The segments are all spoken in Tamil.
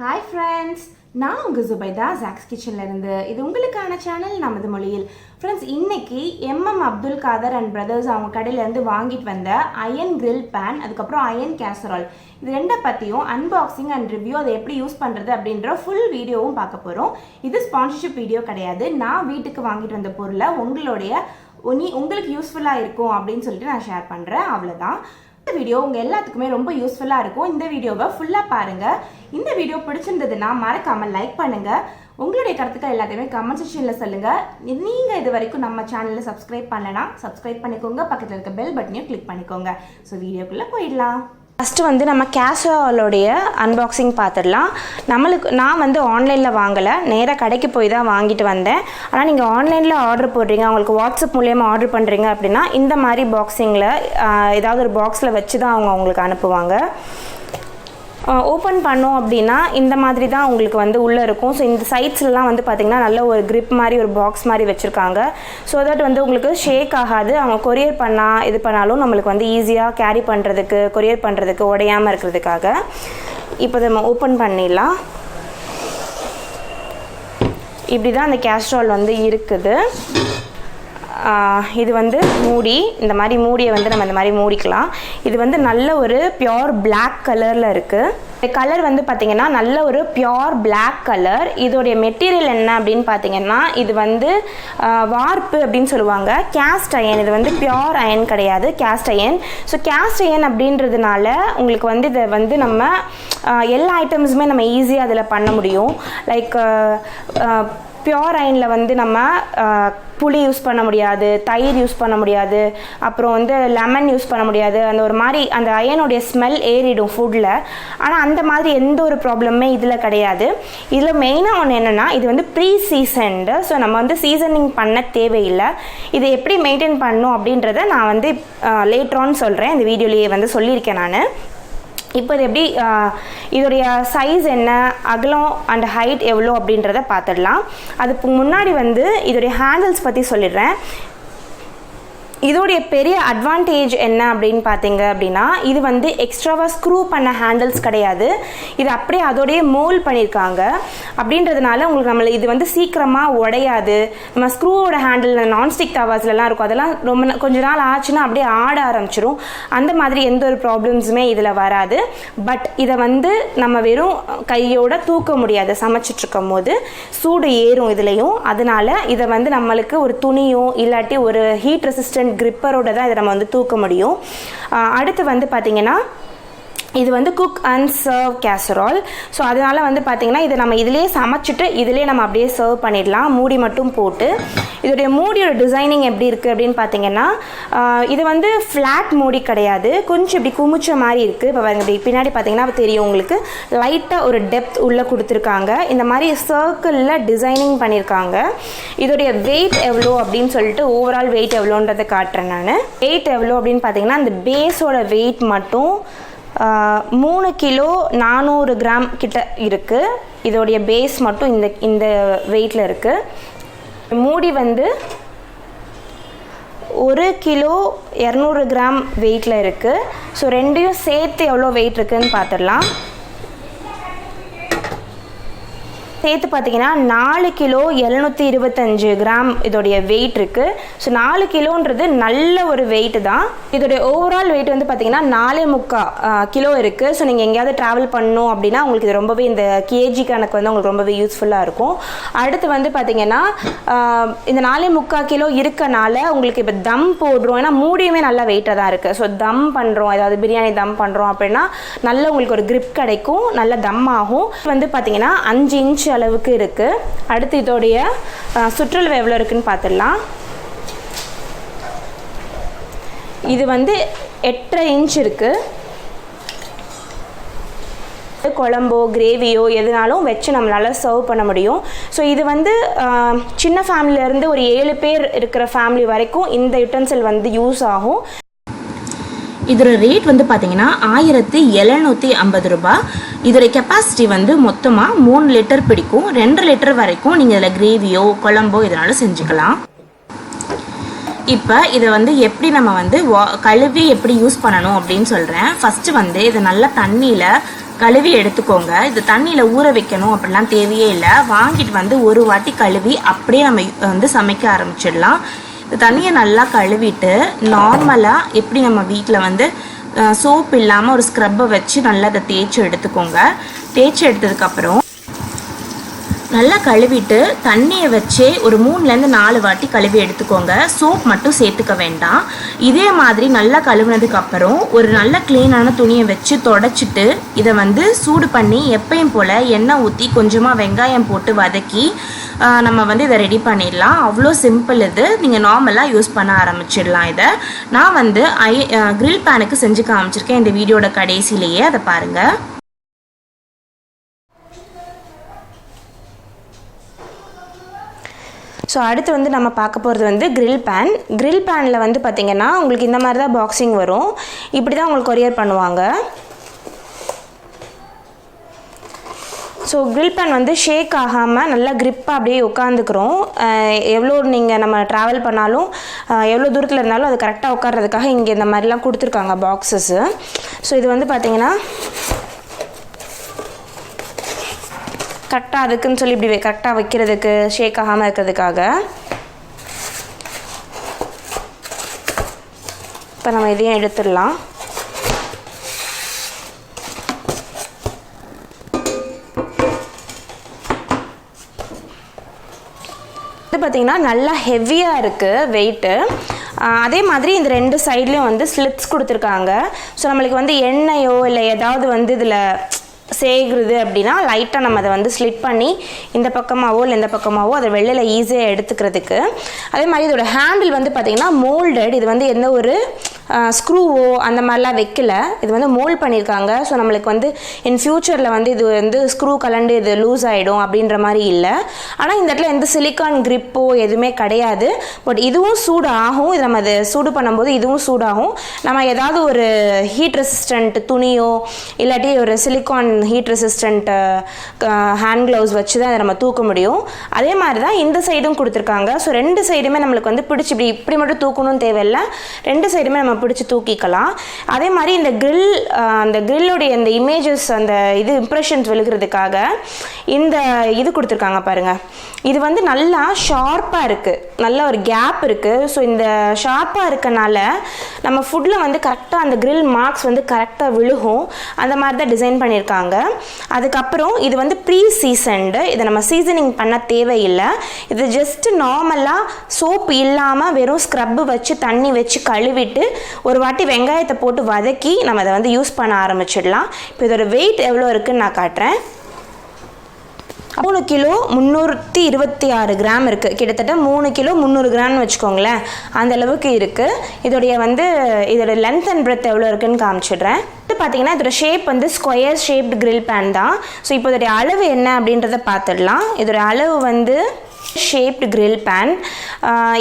Hi friends, நான் உங்க ஜுபைதா zacs kitchenல இருந்து. இது உங்களுக்கான சேனல் நமது மொழியில். Friends, இன்னைக்கு Abdul khader&bros அவங்க கடையில இருந்து வாங்கிட்டு வந்த iron grill pan, அதுக்கப்புறம் iron casserole. இது ரெண்ட பத்தியும் unboxing and review அதை எப்படி யூஸ் பண்றது அப்படிங்கற full வீடியோவும் பார்க்க போறோம். இது ஸ்பான்சர்ஷிப் வீடியோ கிடையாது. நான் வீட்டுக்கு வாங்கிட்டு வந்த பொருளை உங்களுக்கு யூஸ்ஃபுல்லா இருக்கும் அப்படினு சொல்லிட்டு நான் ஷேர் பண்றேன். அவ்வளவுதான். இந்த வீடியோ உங்க எல்லாத்துக்குமே ரொம்ப யூஸ்ஃபுல்லா இருக்கும். இந்த வீடியோவை ஃபுல்லா பாருங்க. இந்த வீடியோ பிடிச்சிருந்ததுன்னா மறக்காம லைக் பண்ணுங்க. உங்களுடைய கருத்துக்கள் எல்லாத்தையுமே கமெண்ட் செக்ஷன்ல சொல்லுங்க. நீங்க இது வரைக்கும் நம்ம சேனலை சப்ஸ்கிரைப் பண்ணலனா சப்ஸ்கிரைப் பண்ணிக்கோங்க. பக்கத்துல இருக்க பெல் பட்டனையும் கிளிக் பண்ணிக்கோங்க. ஸோ வீடியோக்குள்ள போயிடலாம். ஃபஸ்ட்டு வந்து நம்ம கேசரோலோடைய அன்பாக்சிங் பார்த்துடலாம். நான் ஆன்லைனில் வாங்கலை, நேராக கடைக்கு போய் தான் வாங்கிட்டு வந்தேன். ஆனால் நீங்கள் ஆன்லைனில் ஆர்டர் போடுறீங்க, உங்களுக்கு வாட்ஸ்அப் மூலயமா ஆர்டர் பண்ணுறீங்க அப்படின்னா இந்த மாதிரி பாக்ஸிங்கில் ஏதாவது ஒரு பாக்ஸில் வச்சு தான் அவங்க உங்களுக்கு அனுப்புவாங்க. ஓப்பன் பண்ணோம் அப்படின்னா இந்த மாதிரி தான் உங்களுக்கு உள்ளே இருக்கும். ஸோ இந்த சைட்ஸ்லாம் பார்த்திங்கன்னா நல்ல ஒரு கிரிப் மாதிரி ஒரு பாக்ஸ் மாதிரி வச்சுருக்காங்க. ஸோ தட் உங்களுக்கு ஷேக் ஆகாது. அவங்க கொரியர் பண்ணாலும் நம்மளுக்கு ஈஸியாக கேரி பண்ணுறதுக்கு, கொரியர் பண்ணுறதுக்கு, உடையாமல் இருக்கிறதுக்காக. இப்போ நம்ம ஓப்பன் பண்ணிடலாம். இப்படி தான் அந்த கேஸ்ட்ரால் இருக்குது. இது மூடி, இந்த மாதிரி மூடியை நம்ம இந்த மாதிரி மூடிக்கலாம். இது நல்ல ஒரு பியோர் பிளாக் கலரில் இருக்குது. இந்த கலர் பார்த்திங்கன்னா நல்ல ஒரு பியோர் பிளாக் கலர். இதோடைய மெட்டீரியல் என்ன அப்படின்னு பார்த்தீங்கன்னா இது வார்ப்பு அப்படின்னு சொல்லுவாங்க. Cast iron. இது பியோர் அயன் கிடையாது, cast iron. So cast iron அப்படின்றதுனால உங்களுக்கு இதை நம்ம எல்லா ஐட்டம்ஸுமே நம்ம ஈஸியாக அதில் பண்ண முடியும். லைக் பியோர் அயனில் நம்ம புளி யூஸ் பண்ண முடியாது, தயிர் யூஸ் பண்ண முடியாது, அப்புறம் லெமன் யூஸ் பண்ண முடியாது. அந்த ஒரு மாதிரி அந்த அயனுடைய ஸ்மெல் ஏறிடும் ஃபுட்டில். ஆனால் அந்த மாதிரி எந்த ஒரு ப்ராப்ளமே இதில் கிடையாது. இதில் மெயினாக ஒன்று என்னென்னா இது ப்ரீ சீசன்டு. ஸோ நம்ம சீசனிங் பண்ண தேவையில்லை. இதை எப்படி மெயின்டைன் பண்ணணும் அப்படின்றத நான் லேட்டரான்னு சொல்கிறேன். இந்த வீடியோலேயே சொல்லியிருக்கேன் நான். இப்போ இது எப்படி, இதோடைய சைஸ் என்ன, அகலம் அண்ட் ஹைட் எவ்வளோ அப்படின்றத பார்த்துடலாம். அதுக்கு முன்னாடி இதோடைய ஹேண்டில்ஸ் பற்றி சொல்லிடுறேன். இதோடைய பெரிய அட்வான்டேஜ் என்ன அப்படின்னு பார்த்தீங்க அப்படின்னா இது எக்ஸ்ட்ராவாக ஸ்க்ரூ பண்ண ஹேண்டில்ஸ் கிடையாது. இது அப்படியே அதோடைய மோல்ட் பண்ணியிருக்காங்க. அப்படின்றதுனால உங்களுக்கு இது சீக்கிரமாக உடையாது. நம்ம ஸ்க்ரூவோட ஹேண்டில் நான்ஸ்டிக் தவாஸ்லாம் இருக்கும், அதெல்லாம் ரொம்ப கொஞ்ச நாள் ஆச்சுன்னா அப்படியே ஆட ஆரம்பிச்சிடும். அந்த மாதிரி எந்த ஒரு ப்ராப்ளம்ஸுமே இதில் வராது. பட் இதை நம்ம வெறும் கையோட தூக்க முடியாது. சமைச்சிட்ருக்கும் போது சூடு ஏறும் இதுலேயும். அதனால இதை நம்மளுக்கு ஒரு துணியோ இல்லாட்டி ஒரு ஹீட் ரெசிஸ்டன்ட் கிரிப்பரோட தான் இதை நம்ம தூக்க முடியும். அடுத்து பார்த்தீங்கன்னா இது குக் அண்ட் சர்வ் கேசரால். ஸோ அதனால் பார்த்தீங்கன்னா இதை நம்ம இதிலே சமைச்சிட்டு இதிலே நம்ம அப்படியே சர்வ் பண்ணிடலாம், மூடி மட்டும் போட்டு. இதோடைய மூடியோட டிசைனிங் எப்படி இருக்குது அப்படின்னு பார்த்தீங்கன்னா இது ஃப்ளாட் மூடி கிடையாது, கொஞ்சம் இப்படி குமிச்ச மாதிரி இருக்குது. இப்போ இப்படி பின்னாடி பார்த்தீங்கன்னா தெரியும் உங்களுக்கு, லைட்டாக ஒரு டெப்த் உள்ளே கொடுத்துருக்காங்க. இந்த மாதிரி சர்க்கிளில் டிசைனிங் பண்ணியிருக்காங்க. இதோடைய வெயிட் எவ்வளோ அப்படின்னு சொல்லிட்டு ஓவரால் வெயிட் எவ்வளோன்றதை காட்டுறேன் நான். வெயிட் எவ்வளோ அப்படின்னு பார்த்தீங்கன்னா இந்த பேஸோட வெயிட் மட்டும் 3 கிலோ 400 கிராம் கிட்ட இருக்குது. இதோடைய பேஸ் மட்டும் இந்த வெயிட்டில் இருக்குது. மூடி 1 கிலோ 200 கிராம் வெயிட்டில் இருக்குது. ஸோ ரெண்டையும் சேர்த்து எவ்வளோ வெயிட் இருக்குதுன்னு பார்த்துடலாம். சேர்த்து பார்த்தீங்கன்னா 4 கிலோ 725 கிராம் இதோடைய வெயிட் இருக்குது. ஸோ 4 கிலோன்றது நல்ல ஒரு வெயிட்டு தான். இதோடைய ஓவரால் வெயிட் பார்த்தீங்கன்னா 4.25 கிலோ இருக்குது. ஸோ நீங்கள் எங்கேயாவது ட்ராவல் பண்ணணும் அப்படின்னா உங்களுக்கு இது ரொம்பவே இந்த கேஜி கணக்கு உங்களுக்கு ரொம்பவே யூஸ்ஃபுல்லாக இருக்கும். அடுத்து பார்த்தீங்கன்னா இந்த 4.25 கிலோ இருக்கனால உங்களுக்கு இப்போ தம் போடுறோம். ஏன்னா மூடியுமே நல்லா வெயிட்டாக தான் இருக்குது. ஸோ தம் பண்ணுறோம், ஏதாவது பிரியாணி தம் பண்ணுறோம் அப்படின்னா நல்ல உங்களுக்கு ஒரு கிரிப் கிடைக்கும், நல்ல தம் ஆகும். பார்த்தீங்கன்னா 5 இன்ச் அளவுக்கு இருக்கு. அடுத்து இதோடைய சுற்றளவு எவ்வளோ இருக்குன்னு பார்த்துடலாம். இது 8.5 இன்ச் இருக்கு. குழம்போ கிரேவியோ எதுனாலும் வச்சு நம்மளால சர்வ் பண்ண முடியும். ஸோ இது சின்ன ஃபேமிலியிலேருந்து ஒரு 7 பேர் இருக்கிற ஃபேமிலி வரைக்கும் இந்த யுட்டென்சில் யூஸ் ஆகும். இதோட ரேட் பார்த்தீங்கன்னா 1750 ரூபாய். இதோட கெப்பாசிட்டி மொத்தமாக 3 லிட்டர் பிடிக்கும். 2 லிட்டர் வரைக்கும் நீங்கள் இதில் கிரேவியோ குழம்போ இதனாலும் செஞ்சுக்கலாம். இப்போ இதை எப்படி நம்ம கழுவி எப்படி யூஸ் பண்ணணும் அப்படின்னு சொல்கிறேன். ஃபஸ்ட்டு இதை நல்லா தண்ணியில் கழுவி எடுத்துக்கோங்க. இது தண்ணியில் ஊற வைக்கணும் அப்படிலாம் தேவையே இல்லை. வாங்கிட்டு வந்து ஒரு வாட்டி கழுவி அப்படியே நம்ம வந்து சமைக்க ஆரம்பிச்சிடலாம். இந்த தண்ணியை நல்லா கழுவிட்டு நார்மலாக எப்படி நம்ம வீட்டில் வந்து சோப் இல்லாமல் ஒரு ஸ்க்ரப்பை வச்சு நல்லா அதை தேய்ச்சி எடுத்துக்கோங்க. தேய்ச்சி எடுத்ததுக்கப்புறம் நல்லா கழுவிட்டு தண்ணியை வச்சே ஒரு 3லேருந்து 4 வாட்டி கழுவி எடுத்துக்கோங்க. சோப் மட்டும் சேர்த்துக்க வேண்டாம். இதே மாதிரி நல்லா கழுவினதுக்கப்புறம் ஒரு நல்ல க்ளீனான துணியை வச்சு தொடச்சிட்டு இதை வந்து சூடு பண்ணி எப்பயும் போல் எண்ணெய் ஊற்றி கொஞ்சமாக வெங்காயம் போட்டு வதக்கி நம்ம வந்து இதை ரெடி பண்ணிடலாம். அவ்வளோ சிம்பிள். இது நீங்கள் நார்மலாக யூஸ் பண்ண ஆரம்பிச்சிடலாம். இதை நான் வந்து கிரில் பேனுக்கு செஞ்சு காமிச்சிருக்கேன் இந்த வீடியோட கடைசியிலேயே, அதை பாருங்கள். ஸோ அடுத்து வந்து நம்ம பார்க்க போகிறது வந்து கிரில் பேன். கிரில் பேனில் வந்து பார்த்திங்கன்னா உங்களுக்கு இந்த மாதிரி தான் பாக்ஸிங் வரும். இப்படி தான் உங்களுக்கு கொரியர் பண்ணுவாங்க. ஸோ கிரில் பேன் வந்து ஷேக் ஆகாமல் நல்லா க்ரிப்பாக அப்படியே உட்காந்துக்கிறோம். எவ்வளோ நீங்கள் நம்ம ட்ராவல் பண்ணாலும் எவ்வளோ தூரத்தில் இருந்தாலும் அது கரெக்டாக உட்கார்றதுக்காக இங்கே இந்த மாதிரிலாம் கொடுத்துருக்காங்க பாக்ஸஸ்ஸு. ஸோ இது வந்து பார்த்திங்கன்னா கரெக்டாக அதுக்குன்னு சொல்லி இப்படி கரெக்டாக வைக்கிறதுக்கு, ஷேக் ஆகாமல் இருக்கிறதுக்காக. இப்போ நம்ம இதையும் எடுத்துடலாம். இது பார்த்திங்கன்னா நல்லா ஹெவியாக இருக்குது வெயிட்டு. அதே மாதிரி இந்த 2 சைட்லேயும் வந்து ஸ்லிட்ஸ் கொடுத்துருக்காங்க. ஸோ நம்மளுக்கு வந்து எண்ணெயோ இல்லை ஏதாவது வந்து இதில் சேகுறது அப்படின்னா லைட்டாக நம்ம அதை வந்து ஸ்லிட் பண்ணி இந்த பக்கமாகவோ இல்லை இந்த பக்கமாகவோ அதை வெளியில் ஈஸியாக எடுத்துக்கிறதுக்கு. அதே மாதிரி இதோட ஹேண்டில் வந்து பார்த்திங்கன்னா மோல்டட். இது வந்து எந்த ஒரு ஸ்க்ரூவோ அந்த மாதிரிலாம் வைக்கல. இது வந்து மோல்ட் பண்ணியிருக்காங்க. ஸோ நம்மளுக்கு வந்து இன் ஃப்யூச்சரில் வந்து இது வந்து ஸ்க்ரூ கலண்டு இது லூஸ் ஆகிடும் அப்படின்ற மாதிரி இல்லை. ஆனால் இந்த இடத்துல எந்த சிலிக்கான் கிரிப்போ எதுவுமே கிடையாது. பட் இதுவும் சூடு ஆகும். இது நம்ம அதை சூடு பண்ணும்போது இதுவும் சூடாகும். நம்ம ஏதாவது ஒரு ஹீட் ரெசிஸ்டண்ட் துணியோ இல்லாட்டி ஒரு silicon heat resistant hand gloves வச்சு தான் அதை நம்ம தூக்க முடியும். அதே மாதிரி தான் இந்த சைடும் கொடுத்துருக்காங்க. ஸோ 2 சைடுமே நம்மளுக்கு வந்து பிடிச்சி இப்படி மட்டும் தூக்கணும்னு தேவையில்லை. 2 சைடுமே நம்ம பிடிச்சி தூக்கிக்கலாம். அதே மாதிரி இந்த அந்த கிரில்லுடைய இந்த இமேஜஸ் அந்த இது இம்ப்ரெஷன்ஸ் விழுகிறதுக்காக இந்த இது கொடுத்துருக்காங்க பாருங்கள். இது வந்து நல்லா ஷார்ப்பாக இருக்குது, நல்ல ஒரு கேப் இருக்குது. ஸோ இந்த ஷார்ப்பாக இருக்கனால நம்ம ஃபுட்டில் வந்து கரெக்டாக அந்த கிரில் மார்க்ஸ் வந்து கரெக்டாக விழுகும். அந்த மாதிரி தான் டிசைன் பண்ணியிருக்காங்க. அதுக்கப்புறம் இது வந்து ப்ரீ சீசன்டு. இதை நம்ம சீசனிங் பண்ண தேவையில்லை. இது ஜஸ்ட்டு நார்மலாக சோப்பு இல்லாமல் வெறும் ஸ்க்ரப்பு வச்சு தண்ணி வச்சு கழுவிட்டு ஒரு வாட்டி வெங்காயத்தை போட்டு வதக்கி நம்ம அதை வந்து யூஸ் பண்ண ஆரம்பிச்சிடலாம். இப்போ இதோட வெயிட் எவ்வளோ இருக்குதுன்னு நான் காட்டுறேன். 3 கிலோ 326 கிராம் இருக்குது. கிட்டத்தட்ட 3 கிலோ 300 கிராம்னு வச்சுக்கோங்களேன். அந்த அளவுக்கு இருக்குது. இதோட லென்த் அண்ட் பிரெத் எவ்வளோ இருக்குதுன்னு காமிச்சிடுறேன். பார்த்தீங்கன்னா இதோட ஷேப் வந்து ஸ்கொயர் ஷேப்டு கிரில் பேன் தான். ஸோ இப்போ இதோடைய அளவு என்ன அப்படின்றத பார்த்துடலாம். இதோட அளவு வந்து ஷேப்டு கிரில் பேன்.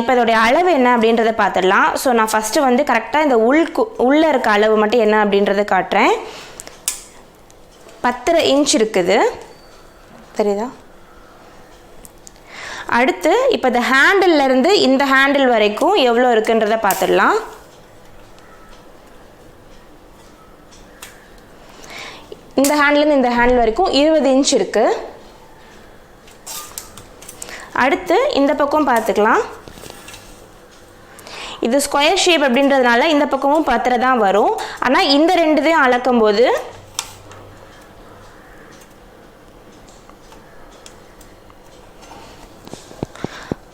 இப்போ இதோடைய அளவு என்ன அப்படின்றத பார்த்துடலாம். ஸோ நான் ஃபஸ்ட்டு வந்து கரெக்டாக இந்த உள்ளே இருக்க அளவு மட்டும் என்ன அப்படின்றத காட்டுறேன். 10.5 இன்ச் இருக்குது, தெரியுதா? அடுத்து இப்போ இந்த ஹேண்டில்லேருந்து இந்த ஹேண்டில் வரைக்கும் எவ்வளோ இருக்குன்றதை பார்த்துடலாம். இந்த ஹேண்ட்லேருந்து இந்த ஹேண்டில் வரைக்கும் 20 இன்ச் இருக்குது. அடுத்து இந்த பக்கம் பார்த்துக்கலாம். இது ஸ்கொயர் ஷேப் அப்படின்றதுனால இந்த பக்கமும் 10 தான் வரும். ஆனால் இந்த 2 அளக்கும் போது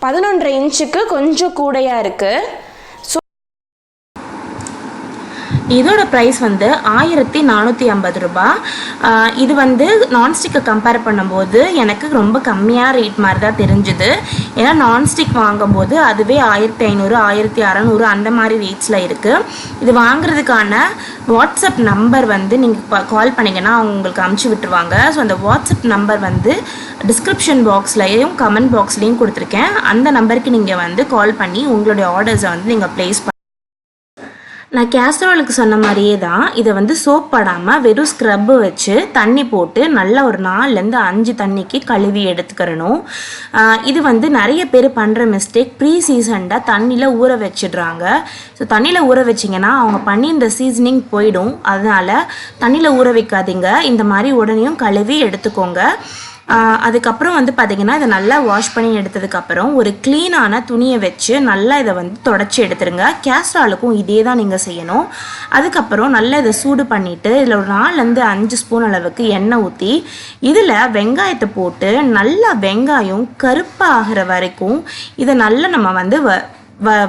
11.5 இன்ச்சுக்கு கொஞ்சம் கூடையாக இருக்குது. இதோட ப்ரைஸ் வந்து 1450 ரூபா. இது வந்து நான்ஸ்டிக்கை கம்பேர் பண்ணும்போது எனக்கு ரொம்ப கம்மியாக ரேட் மாதிரி தான் தெரிஞ்சுது. ஏன்னா நான்ஸ்டிக் வாங்கும்போது அதுவே 1500 1600 அந்த மாதிரி ரேட்ஸில் இருக்குது. இது வாங்குறதுக்கான வாட்ஸ்அப் நம்பர் வந்து நீங்கள் கால் பண்ணிங்கன்னா அவங்க உங்களுக்கு அனுப்பிச்சி விட்டுருவாங்க. ஸோ அந்த வாட்ஸ்அப் நம்பர் வந்து டிஸ்கிரிப்ஷன் பாக்ஸ்லையும் கமெண்ட் பாக்ஸ்லேயும் கொடுத்துருக்கேன். அந்த நம்பருக்கு நீங்கள் வந்து கால் பண்ணி உங்களுடைய ஆர்டர்ஸை வந்து நீங்கள் ப்ளேஸ் நான் கேசரோலுக்கு சொன்ன மாதிரியே தான் இதை வந்து சோப் படாமல் வெறும் ஸ்க்ரப்பு வச்சு தண்ணி போட்டு நல்லா ஒரு 4லேருந்து 5 தண்ணிக்கு கழுவி எடுத்துக்கிறணும். இது வந்து நிறைய பேர் பண்ணுற மிஸ்டேக், ப்ரீ சீசன்டாக தண்ணியில் ஊற வச்சிடுறாங்க. ஸோ தண்ணியில் ஊற வச்சிங்கன்னா அவங்க பண்ணி இந்த சீசனிங் போயிடும். அதனால் தண்ணியில் ஊற வைக்காதீங்க, இந்த மாதிரி உடனேயும் கழுவி எடுத்துக்கோங்க. அதுக்கப்புறம் வந்து பார்த்திங்கன்னா இதை நல்லா வாஷ் பண்ணி எடுத்ததுக்கப்புறம் ஒரு க்ளீனான துணியை வச்சு நல்லா இதை வந்து தொடச்சி எடுத்துருங்க. கேஸ்ட்ராலுக்கும் இதே தான் நீங்கள் செய்யணும். அதுக்கப்புறம் நல்லா இதை சூடு பண்ணிவிட்டு இதில் ஒரு 4லேருந்து 5 ஸ்பூன் அளவுக்கு எண்ணெய் ஊற்றி இதில் வெங்காயத்தை போட்டு நல்லா வெங்காயம் கருப்பாகிற வரைக்கும் இதை நல்லா நம்ம வந்து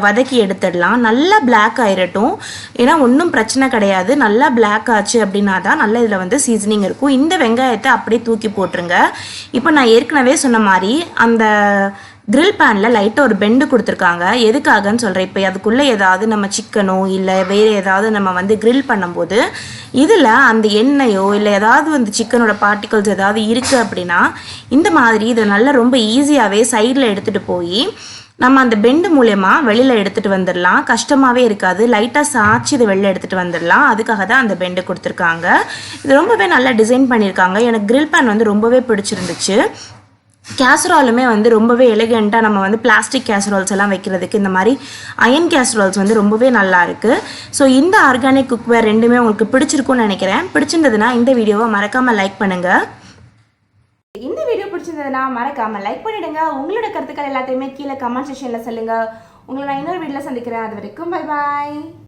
வதக்கி எடுத்துடலாம். நல்லா பிளாக் ஆயிரட்டும், ஏன்னா ஒன்றும் பிரச்சனை கிடையாது. நல்லா பிளாக் ஆச்சு அப்படின்னா தான் நல்லா இதில் வந்து சீசனிங் இருக்கும். இந்த வெங்காயத்தை அப்படியே தூக்கி போட்டுருங்க. இப்போ நான் ஏற்கனவே சொன்ன மாதிரி அந்த கிரில் பேனில் லைட்டாக ஒரு பெண்டு கொடுத்துருக்காங்க. எதுக்காகன்னு சொல்கிறேன். இப்போ அதுக்குள்ளே ஏதாவது நம்ம சிக்கனோ இல்லை வேறு ஏதாவது நம்ம வந்து கிரில் பண்ணும்போது இதில் அந்த எண்ணெயோ இல்லை ஏதாவது வந்து சிக்கனோட பார்ட்டிகல்ஸ் ஏதாவது இருக்குது அப்படின்னா இந்த மாதிரி இதை நல்லா ரொம்ப ஈஸியாகவே சைடில் எடுத்துகிட்டு போய் நம்ம அந்த பெண்டு மூலயமா வெளியில் எடுத்துகிட்டு வந்துடலாம். கஷ்டமாகவே இருக்காது. லைட்டாக சாய்ச்சி இதை வெளில எடுத்துகிட்டு வந்துடலாம். அதுக்காக தான் அந்த பெண்டு கொடுத்துருக்காங்க. இது ரொம்பவே நல்லா டிசைன் பண்ணியிருக்காங்க. எனக்கு கிரில் பேன் வந்து ரொம்பவே பிடிச்சிருந்துச்சு. கேசராலுமே வந்து ரொம்பவே எலிகெண்ட்டாக நம்ம வந்து பிளாஸ்டிக் கேசரால்ஸ் எல்லாம் வைக்கிறதுக்கு இந்த மாதிரி அயன் கேசரால்ஸ் வந்து ரொம்பவே நல்லா இருக்குது. ஸோ இந்த ஆர்கானிக் குக்வேர் ரெண்டுமே உங்களுக்கு பிடிச்சிருக்கும்னு நினைக்கிறேன். பிடிச்சிருந்ததுன்னா இந்த வீடியோவை மறக்காமல் லைக் பண்ணுங்கள். இந்த வீடியோ பிடிச்சிருந்ததுன்னா மறக்காமல் லைக் பண்ணிடுங்க. உங்களோட கருத்துக்கள் எல்லாத்தையுமே கீழே கமெண்ட் செக்ஷனில் சொல்லுங்கள். உங்களை நான் இன்னொரு வீடியோவில் சந்திக்கிறேன். அது வரைக்கும் பை பாய்.